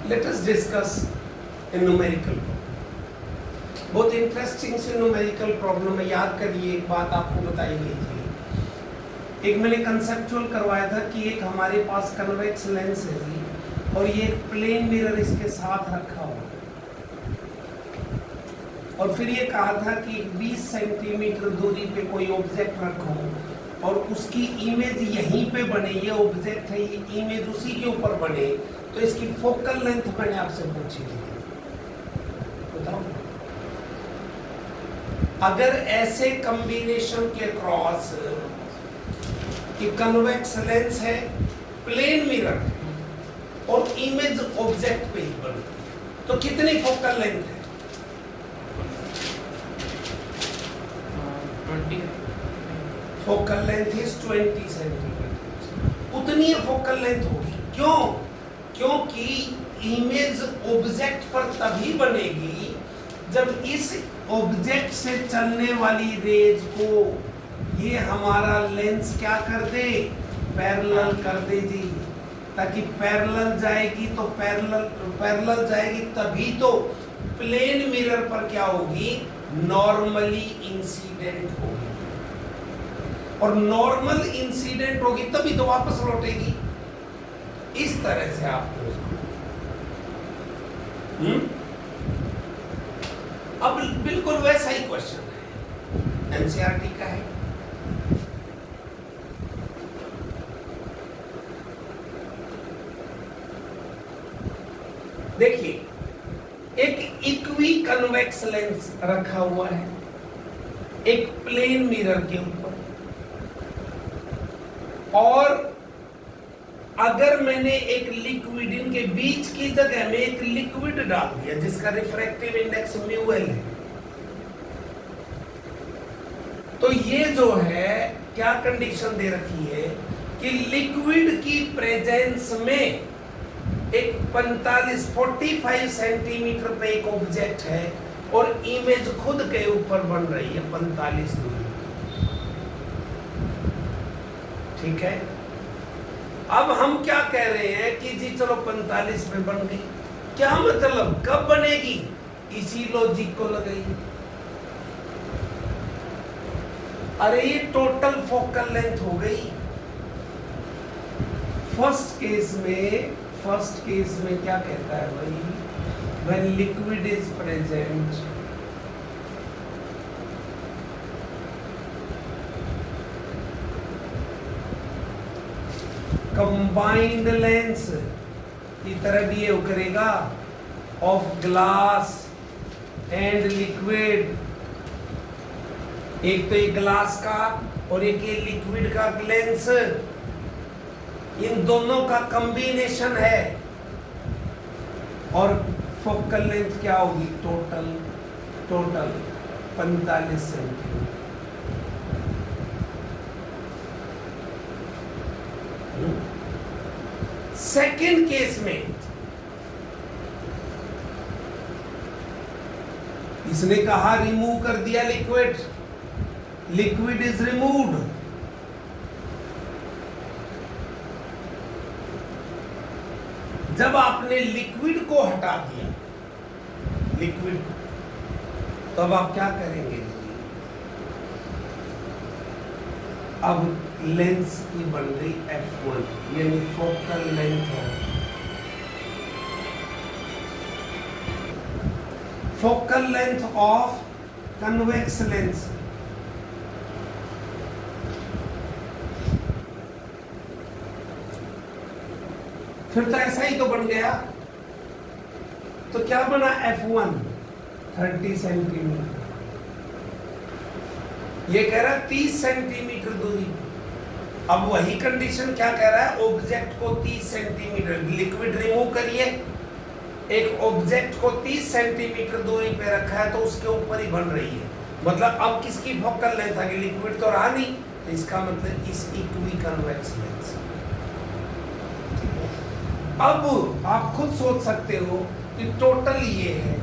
Let us discuss a numerical problem. बहुत interesting से numerical problem है। याद करिए, एक बात आपको बताई गई थी, एक मैंने कंसेप्चुअल करवाया था कि एक हमारे पास कन्वेक्स लेंस है जी, और ये एक प्लेन मिरर इसके साथ रखा हुआ है, और फिर ये कहा था कि 20 सेंटीमीटर दूरी पे कोई ऑब्जेक्ट रखो और उसकी इमेज यहीं पे बने, ये ऑब्जेक्ट है, ये इमेज उसी के ऊपर बने, तो इसकी फोकल लेंथ मैंने आपसे पूछी थी। बताओ, अगर ऐसे कॉम्बिनेशन के क्रॉस कि कन्वेक्स लेंस है, प्लेन मिरर है और इमेज ऑब्जेक्ट पे ही बने, तो कितनी फोकल लेंथ है? 20। Focal length is 20 centimetre. उतनी फोकल लेंथ होगी। क्यों? क्योंकि इमेज ऑब्जेक्ट पर तभी बनेगी जब इस ऑब्जेक्ट से चलने वाली रेज को ये हमारा लेंस क्या कर दे, पैरेलल कर दे जी। ताकि पैरेलल जाएगी तो पैरेलल जाएगी तभी तो प्लेन मिरर पर क्या होगी, नॉर्मली इंसिडेंट होगी, और नॉर्मल इंसिडेंट होगी तभी तो वापस लौटेगी। इस तरह से आपको अब बिल्कुल वैसा ही क्वेश्चन है, एनसीईआरटी का है। देखिए, एक इक्वी कन्वेक्स लेंस रखा हुआ है एक प्लेन मिरर के ऊपर, और अगर मैंने एक लिक्विड, इनके बीच की जगह में एक लिक्विड डाल दिया जिसका रिफ्रैक्टिव इंडेक्स म्यूएल है, तो ये जो है क्या कंडीशन दे रखी है कि लिक्विड की प्रेजेंस में एक 45 सेंटीमीटर पे एक ऑब्जेक्ट है और इमेज खुद के ऊपर बन रही है 45 दूरी। ठीक है, अब हम क्या कह रहे हैं कि जी चलो 45 पे बन गई, क्या मतलब कब बनेगी, इसी लॉजिक को लगाइए। अरे ये टोटल फोकल लेंथ हो गई। फर्स्ट केस में क्या कहता है भाई, when liquid is present, combined lens की तरह बिहेव करेगा of glass and liquid। एक तो एक ग्लास का और एक ये लिक्विड का लेंस, इन दोनों का कॉम्बिनेशन है, और फोकल लेंथ क्या होगी, टोटल 45 सेंटीमीटर। सेकेंड केस में इसने कहा रिमूव कर दिया लिक्विड इज रिमूव्ड, जब आपने लिक्विड को हटा दिया, लिक्विड को, तो अब आप क्या करेंगे, अब लेंस की बन गई f1, यानी फोकल लेंथ है, focal length of convex lens. फिर तो ऐसा ही तो बन गया, तो क्या बना, f1 30 सेंटीमीटर, ये कह रहा है 30 सेंटीमीटर दूरी। अब वही कंडीशन क्या कह रहा है, ऑब्जेक्ट को 30 सेंटीमीटर, लिक्विड रिमूव करिए, एक ऑब्जेक्ट को 30 सेंटीमीटर दूरी पे रखा है तो उसके ऊपर ही बन रही है। मतलब अब किसकी फोकल लेंथ आ गई, लिक्विड तो रहा नहीं, तो इसका मतलब इस इक्वी कन्वेक्स लेंस। अब आप खुद सोच सकते हो कि टोटल ये है,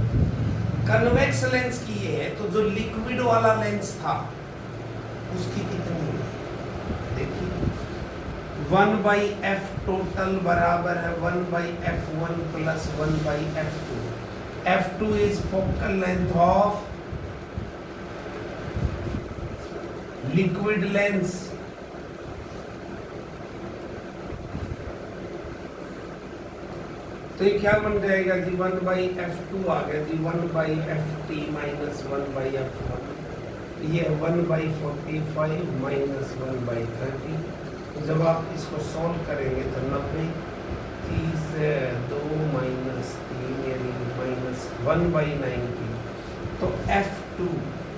कन्वेक्स लेंस की ये है, तो जो लिक्विड वाला लेंस था उसकी कितनी है, देखिए 1/f टोटल बराबर है 1/f1 plus 1/f2। f2 is focal length of liquid lens, तो ये क्या बन जाएगा जी 1/f2 आ गया जी 1/ft माइनस 1/f1, ये 1/45 माइनस 1/30। तो जब आप इसको सॉल्व करेंगे तो 90 30 2 माइनस 3 यानी माइनस 1/90, तो f2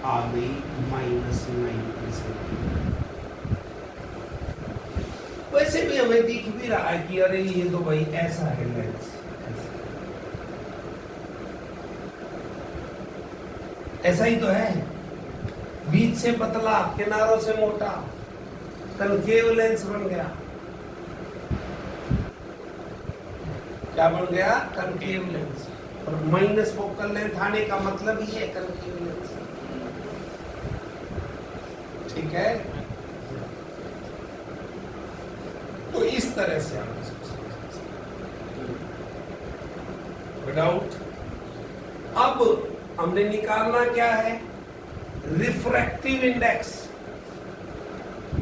आ गई माइनस 90 सेंटीमीटर। वैसे भी हमें दिख भी रहा है कि अरे ये तो भाई ऐसा है लेंस, ऐसा ही तो है, बीच से पतला किनारों से मोटा, कनकेव लेंस बन गया। क्या बन गया? Concave lens. और माइनस फोकल लेंथ आने का मतलब ही है कनकेव लेंस, ठीक है। तो इस तरह से आप इसको समझ सकते हैं विदाउट। अब हमने निकालना क्या है? Refractive index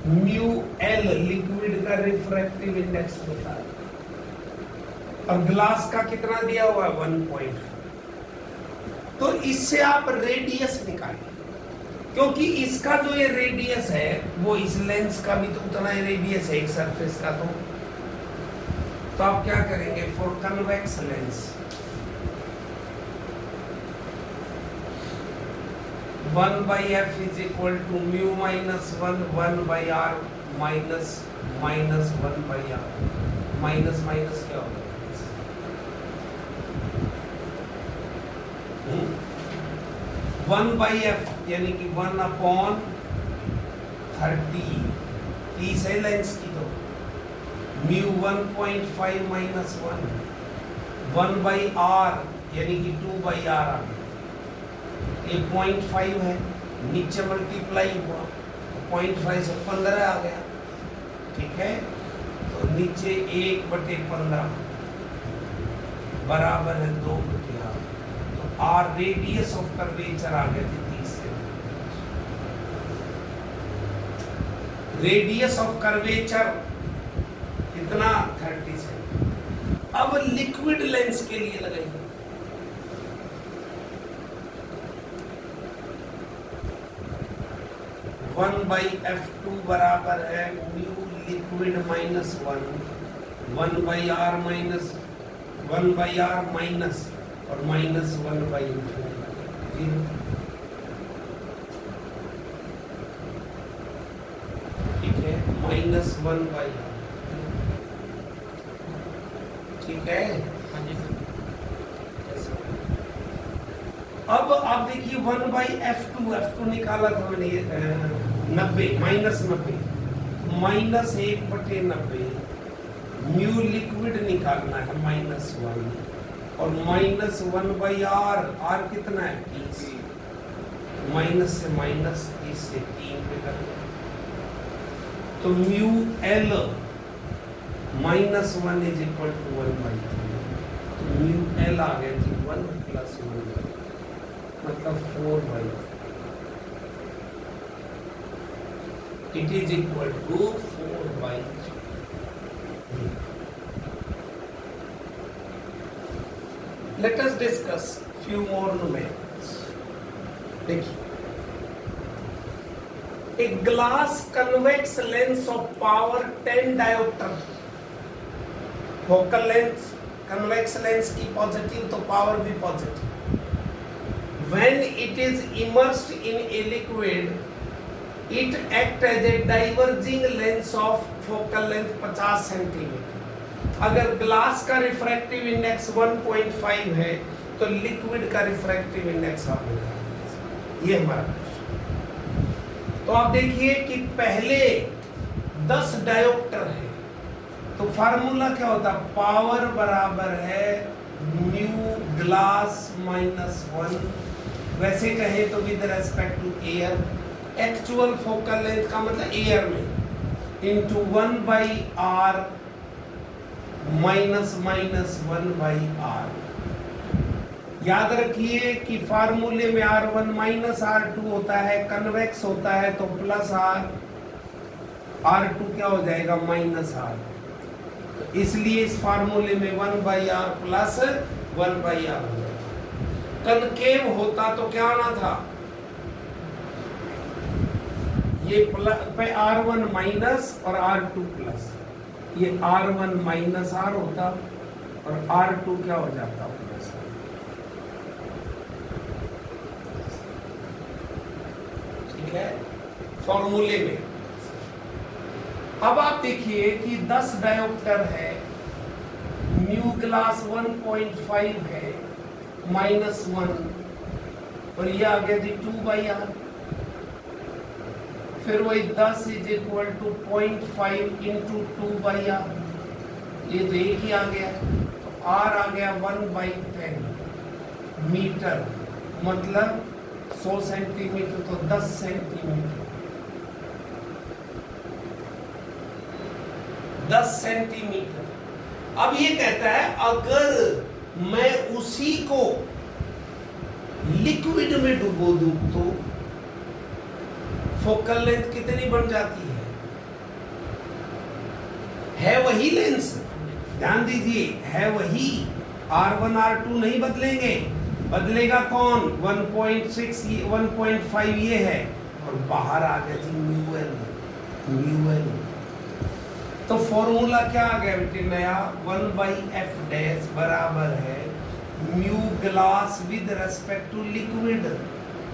mu L, liquid का रिफ्रैक्टिव इंडेक्स होता है, और ग्लास का कितना दिया हुआ है 1.5। तो इससे आप रेडियस निकालिए, क्योंकि इसका जो ये रेडियस है वो इस लेंस का भी तो उतना ही रेडियस है एक सरफेस का। तो आप क्या करेंगे? For convex lens 1/f is equal to mu minus 1/r minus 1/r, minus minus क्या होगा? 1/f यानी कि 1/30, 30 है लेंस की, तो mu 1.5 माइनस 1/r यानी कि 2/r आ गया। ये 0.5 है, नीचे मल्टीप्लाई हुआ 0.5 से 15 आ गया, ठीक है। तो नीचे 1/15 बराबर है 2/r। तो आर रेडियस ऑफ कर्वेचर आ गया 30 से। रेडियस ऑफ कर्वेचर कितना? 30 से। अब लिक्विड लेंस के लिए लगाइए, वन बाई f2 बराबर है mu liquid minus 1/r minus 1/r minus और माइनस 1/4, ठीक है, माइनस 1/r, ठीक है। अब आप देखिए 1/f2 निकाला था मैंने 90 माइनस 90 माइनस 1/90, म्यू लिक्विड निकालना है -1 और माइनस 1/r, r कितना है 30, माइनस से माइनस 30 से 3 पे कर दो, तो mu l -1 is equal to 1/3, तो म्यू l आ गया जी 1 + 1 मतलब 4/3, it is equal to 4/3। Let us discuss few more numerals। देखिए, a glass convex lens of power 10 diopter, focal length convex lens की पॉजिटिव तो पावर भी positive, when it is immersed in a liquid it act as a diverging lens of focal length 50 centimetre. अगर glass का refractive index 1.5 है तो liquid का refractive index आप निकालिए, ये हमारा क्वेश्चन। तो आप देखिए कि पहले 10 डायोप्टर है तो फार्मूला क्या होता है? पावर बराबर है म्यू ग्लास -1, वैसे कहे तो with respect to air, actual focal length का मतलब एयर में, into 1/r minus minus 1/r। याद रखिए कि फार्मूले में R1 माइनस R2 होता है, कन्वेक्स होता है, तो प्लस R2 क्या हो जाएगा माइनस R। तो इसलिए इस फार्मूले में 1/r प्लस 1/r हो जाएगा। कनकेव होता तो क्या होना था, ये पे R1 माइनस और R2 प्लस, ये R1 माइनस R होता और R2 क्या हो जाता प्लस। ठीक है, फॉर्मूले में। अब आप देखिए कि 10 डायोप्टर है, म्यू ग्लास 1.5 है -1, और ये आ गया जी 2/r। फिर वही 10 is equal to 0.5 into 2/r, ये तो एक ही आ गया, तो r आ गया 1/10 मीटर, मतलब 100 सेंटीमीटर, तो 10 सेंटीमीटर, 10 सेंटीमीटर। अब ये कहता है अगर मैं उसी को लिक्विड में डुबो दूं तो फोकल लेंथ कितनी बन जाती है वही लेंस, ध्यान दीजिए, है वही, R1 R2 नहीं बदलेंगे, बदलेगा कौन 1.6 1.5 ये है, और बाहर आ गया जी म्यूएल। तो फॉर्मूला क्या आ गया बेटे नया, 1/f डैश बराबर है mu glass with respect to liquid.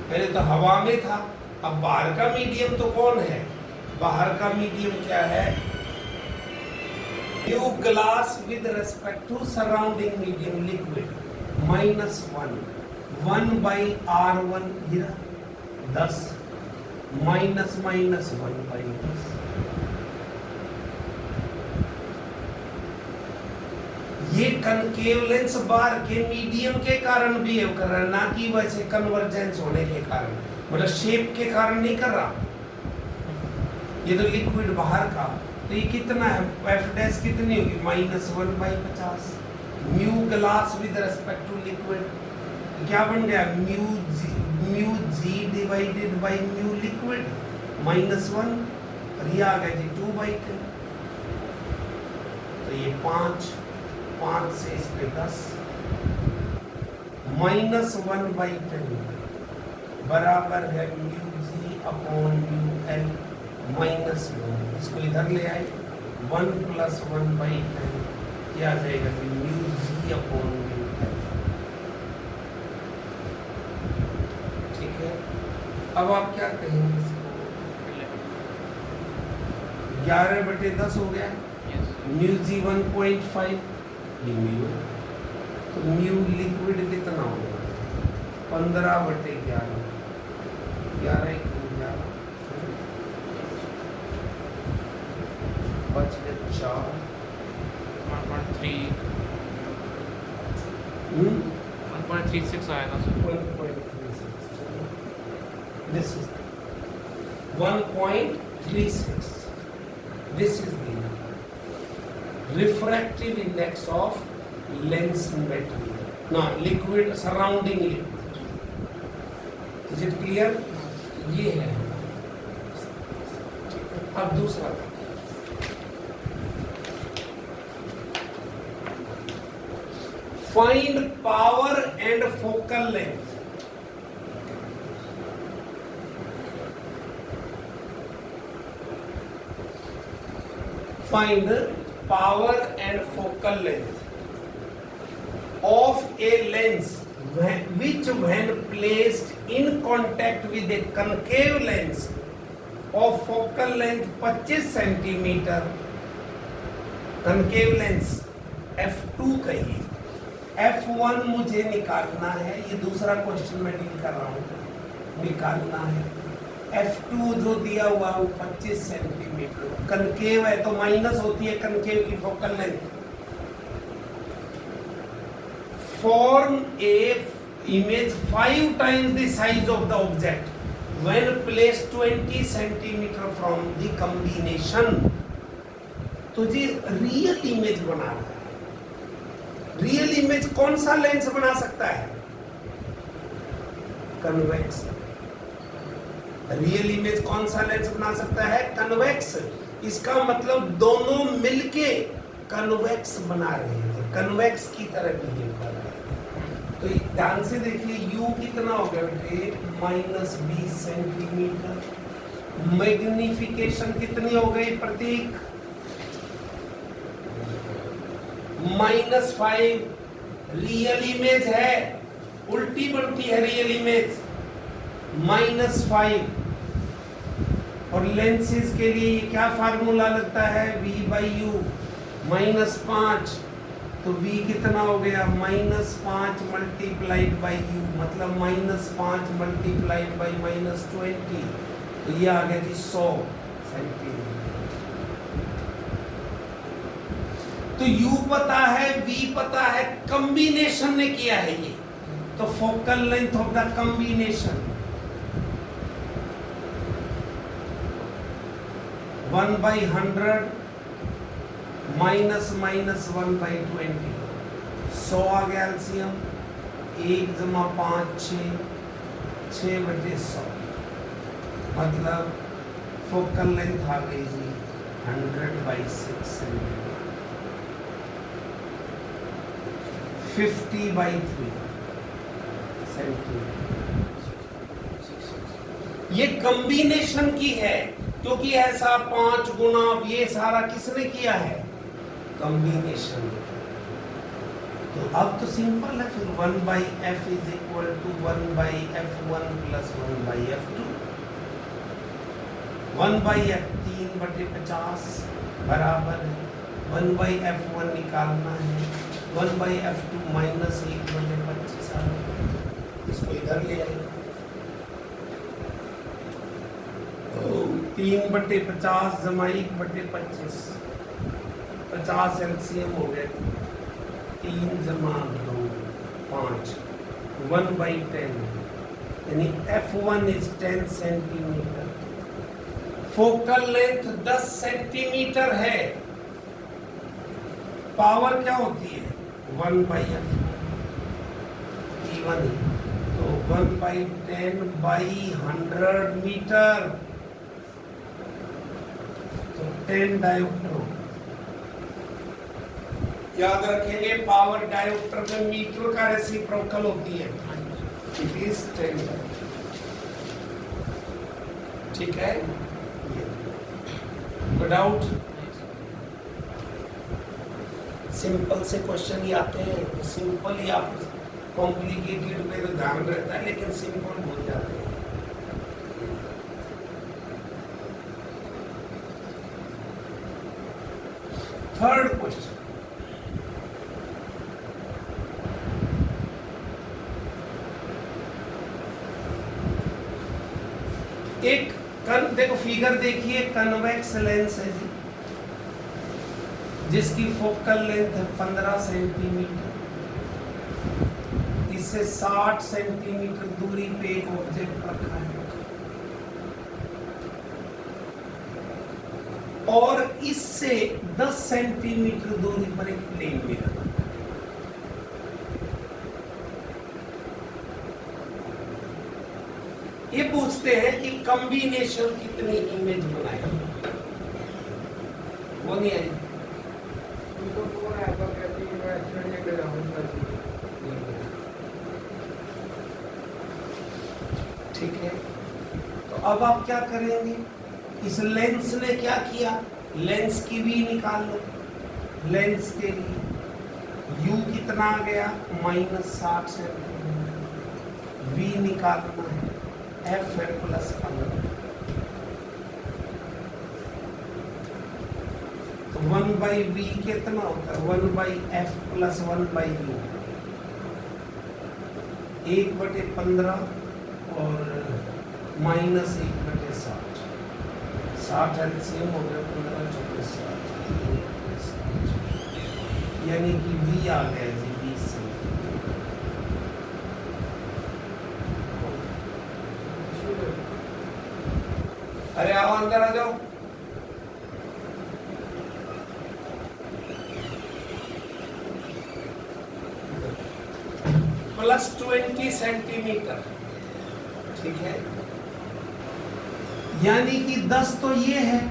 पहले तो हवा में था, अब बाहर का मीडियम तो कौन है, बाहर का मीडियम क्या है, mu glass with respect to surrounding medium liquid -1 1/r1 10 minus minus 1/10। ये कनकेव लेंस बार के मीडियम के कारण बिहेव कर रहा है, ना कि वैसे कन्वर्जेंस होने के कारण, मतलब शेप के कारण नहीं कर रहा। ये तो लिक्विड बाहर का, तो ये कितना है, एफ डैश कितनी होगी -1/50 mu glass with respect to liquid, क्या बन गया mu G divided by mu liquid -1, और ये आ गया जी 2/10, तो ये 5 से इस पे 10 -1/10 बराबर है mu G upon mu L -1। इसको इधर ले आए, 1 + 1/10 क्या आ जाएगा mu G upon mu L. ठीक है, अब आप क्या कहेंगे इसको, 11/10 हो गया, म्यू जी 1.5, ये म्यू, तो म्यू लिक्विड कितना हो गया 15/11, 11 बच गए 4 1.36 आएगा sir, 1.36, this is 1.36, this is the refractive index of lens material, no liquid surrounding liquid, is it clear? ये है। अब दूसरा, find power and focal length। Find power and focal length of a lens which when placed in contact with a concave lens of focal length 25 centimetre, concave lens f2 कहिए, f1 मुझे निकालना है, ये दूसरा क्वेश्चन में deal कर रहा हूँ, निकालना है। f2 जो दिया हुआ वो 25 सेंटीमीटर, कनकेव है तो माइनस होती है कनकेव की focal length. Form A image 5 times the size of the object when placed 20 centimeter from the combination तो जी रियल इमेज बना रहा है। रियल इमेज कौन सा लेंस बना सकता है? कन्वेक्स। रियल इमेज कौन सा लेंस बना सकता है? कन्वेक्स। इसका मतलब दोनों मिलके कन्वेक्स बना रहे हैं, कन्वेक्स की तरह बिहेव कर रहे हैं। तो ध्यान से देखिए, u कितना हो गया बेटे? -20 सेंटीमीटर। मैग्निफिकेशन कितनी हो गई प्रतीक? -5। रियल इमेज है, उल्टी बनती है रियल इमेज, -5। और लेंसेज के लिए क्या फार्मूला लगता है? v/u -5। तो v कितना हो गया? -5 मल्टीप्लाइड बाई u, मतलब -5 मल्टीप्लाइड बाई -20। तो ये आ गया जी 100 सेंटीमीटर। तो u पता है, v पता है, कॉम्बिनेशन ने किया है ये। तो focal length of the combination 1/100 minus 1/20। 100 आ गया एलसीएम। 1 + 5 6/100, मतलब फोकल लेंथ आ गई जी 100/6 सेंटीमीटर। 50/3 सेंटीमीटर। ये कॉम्बिनेशन की है, क्योंकि ऐसा 5 गुना ये सारा किसने किया है? कॉम्बिनेशन। तो अब तो सिंपल है फिर, 1/f is equal to 1/f1 plus 1/f2। 1/f 3/50 बराबर है 1/f1 निकालना है 1/f2 माइनस 1/25 आ गया। इसको इधर ले आए, 3/50 जमा 1/25, 50 एलसीएम हो गया। 3 जमा 2 5, 1/10, यानी f1 is 10 centimetre. Focal length 10 centimetre है। पावर क्या होती है? 1/f E1, तो 1/10/100 मीटर, तो 10 डायोप्टर। याद रखेंगे पावर डायोप्टर में मीटर का रेसिप्रोकल होती है, इट इज 10। ठीक है, नो डाउट। सिंपल से क्वेश्चन ही आते हैं, तो सिंपल ही आप कॉम्प्लिकेटेड में तो ध्यान रहता है, लेकिन सिंपल भूल जाते हैं। थर्ड क्वेश्चन, एक देखो फिगर देखिए, कन्वेक्स लेंस है जी, जिसकी फोकल लेंथ है 15 सेंटीमीटर। इससे 60 सेंटीमीटर दूरी पे एक ऑब्जेक्ट रखा है, और इससे 10 सेंटीमीटर दूरी पर एक प्लेन मिरर। ये पूछते हैं कि कॉम्बिनेशन कितनी इमेज बनाएगा, वो नहीं आई। ठीक है, तो अब आप क्या करेंगे? इस लेंस ने क्या किया? लेंस की भी निकाल लो। लेंस के लिए u कितना आ गया? -60 सेंटीमीटर। v निकालना है, f है +15। तो 1/v कितना होता है? 1/f + 1/u, 1/15 और -1/60। 60 एलसीएम हो गया 15 × 60, यानी कि v आ गया जी 20 से। अरे आओ अंदर आ जाओ। प्लस 20 सेंटीमीटर, ठीक है। यानी कि 10 तो ये है,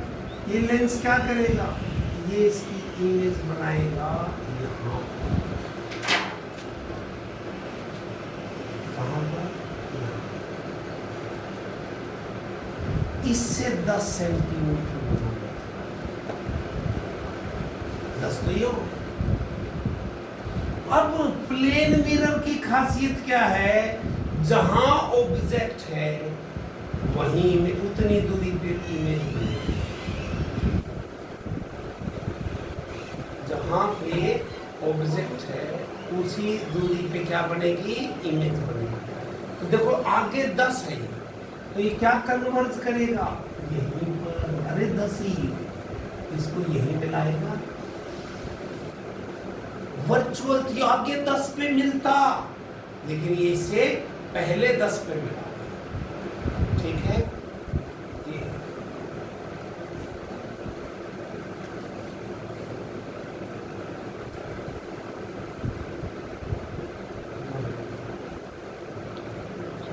ये लेंस क्या करेगा, ये इसकी इमेज बनाएगा यहाँ कहाँ पर, इससे 10 सेंटीमीटर बनाएगा। 10 तो ये हो गया। अब प्लेन मिरर की खासियत क्या है, जहां ऑब्जेक्ट है वहीं में उतनी दूरी पे इमेज बनेगी, जहां पे ऑब्जेक्ट है उसी दूरी पे क्या बनेगी, इमेज बनेगी। तो देखो आगे 10 है ये, तो ये क्या कन्वर्ज करेगा, यहीं पर, अरे 10 ही, इसको यहीं मिलाएगा। वर्चुअल थी आगे 10 पे मिलता, लेकिन ये इसे पहले 10 पे मिला।